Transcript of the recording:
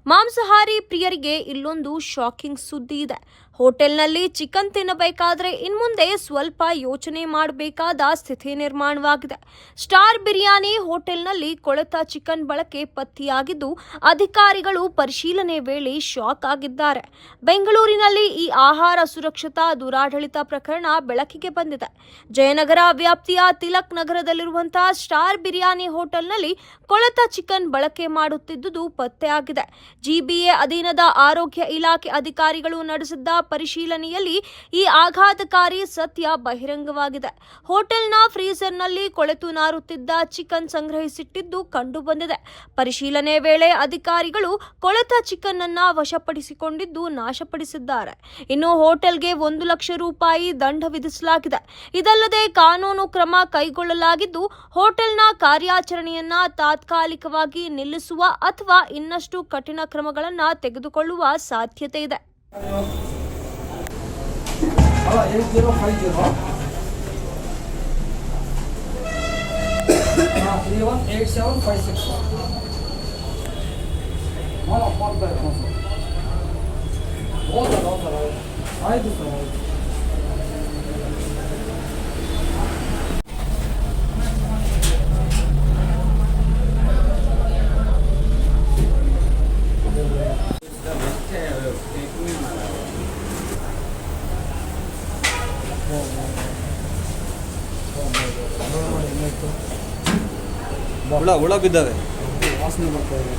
ಮಾಂಸಾಹಾರಿ ಪ್ರಿಯರಿಗೆ ಇಲ್ಲೊಂದು ಶಾಕಿಂಗ್ ಸುದ್ದಿ ಇದೆ. ಹೋಟೆಲ್ನಲ್ಲಿ ಚಿಕನ್ ತಿನ್ನಬೇಕಾದ್ರೆ ಇನ್ಮುಂದೆ ಸ್ವಲ್ಪ ಯೋಚನೆ ಮಾಡಬೇಕಾದ ಸ್ಥಿತಿ ನಿರ್ಮಾಣವಾಗಿದೆ. ಸ್ಟಾರ್ ಬಿರಿಯಾನಿ ಹೋಟೆಲ್ನಲ್ಲಿ ಕೊಳೆತ ಚಿಕನ್ ಬಳಕೆ ಪತ್ತೆಯಾಗಿದ್ದು ಅಧಿಕಾರಿಗಳು ಪರಿಶೀಲನೆ ವೇಳೆ ಶಾಕ್ ಆಗಿದ್ದಾರೆ. ಬೆಂಗಳೂರಿನಲ್ಲಿ ಈ ಆಹಾರ ಸುರಕ್ಷತಾ ದುರಾಡಳಿತ ಪ್ರಕರಣ ಬೆಳಕಿಗೆ ಬಂದಿದೆ. ಜಯನಗರ ವ್ಯಾಪ್ತಿಯ ತಿಲಕ್ ನಗರದಲ್ಲಿರುವಂತಹ ಸ್ಟಾರ್ ಬಿರಿಯಾನಿ ಹೋಟೆಲ್ನಲ್ಲಿ ಕೊಳೆತ ಚಿಕನ್ ಬಳಕೆ ಮಾಡುತ್ತಿದ್ದುದು ಪತ್ತೆಯಾಗಿದೆ. ಜಿಬಿಎ ಅಧೀನದ ಆರೋಗ್ಯ ಇಲಾಖೆ ಅಧಿಕಾರಿಗಳು ನಡೆಸಿದ್ದ ಪರಿಶೀಲನೆಯಲ್ಲಿ ಈ ಆಘಾತಕಾರಿ ಸತ್ಯ ಬಹಿರಂಗವಾಗಿದೆ. ಹೋಟೆಲ್ನ ಫ್ರೀಜರ್ನಲ್ಲಿ ಕೊಳೆತು ನಾರುತ್ತಿದ್ದ ಚಿಕನ್ ಸಂಗ್ರಹಿಸಿಟ್ಟಿದ್ದು ಕಂಡುಬಂದಿದೆ. ಪರಿಶೀಲನೆ ವೇಳೆ ಅಧಿಕಾರಿಗಳು ಕೊಳೆತ ಚಿಕನ್ ಅನ್ನ ವಶಪಡಿಸಿಕೊಂಡಿದ್ದು ನಾಶಪಡಿಸಿದ್ದಾರೆ. ಇನ್ನು ಹೋಟೆಲ್ಗೆ 1 ಲಕ್ಷ ರೂಪಾಯಿ ದಂಡ ವಿಧಿಸಲಾಗಿದೆ. ಇದಲ್ಲದೆ ಕಾನೂನು ಕ್ರಮ ಕೈಗೊಳ್ಳಲಾಗಿದ್ದು ಹೋಟೆಲ್ನ ಕಾರ್ಯಾಚರಣೆಯನ್ನ ತಾತ್ಕಾಲಿಕವಾಗಿ ನಿಲ್ಲಿಸುವ ಅಥವಾ ಇನ್ನಷ್ಟು ಕಠಿಣ ಕ್ರಮಗಳನ್ನು ತೆಗೆದುಕೊಳ್ಳುವ ಸಾಧ್ಯತೆ ಇದೆ. ಹುಳ ಬಿದ್ದಾವೆ. ವಾಸನೆ ಬರ್ತಾ ಇದೆ.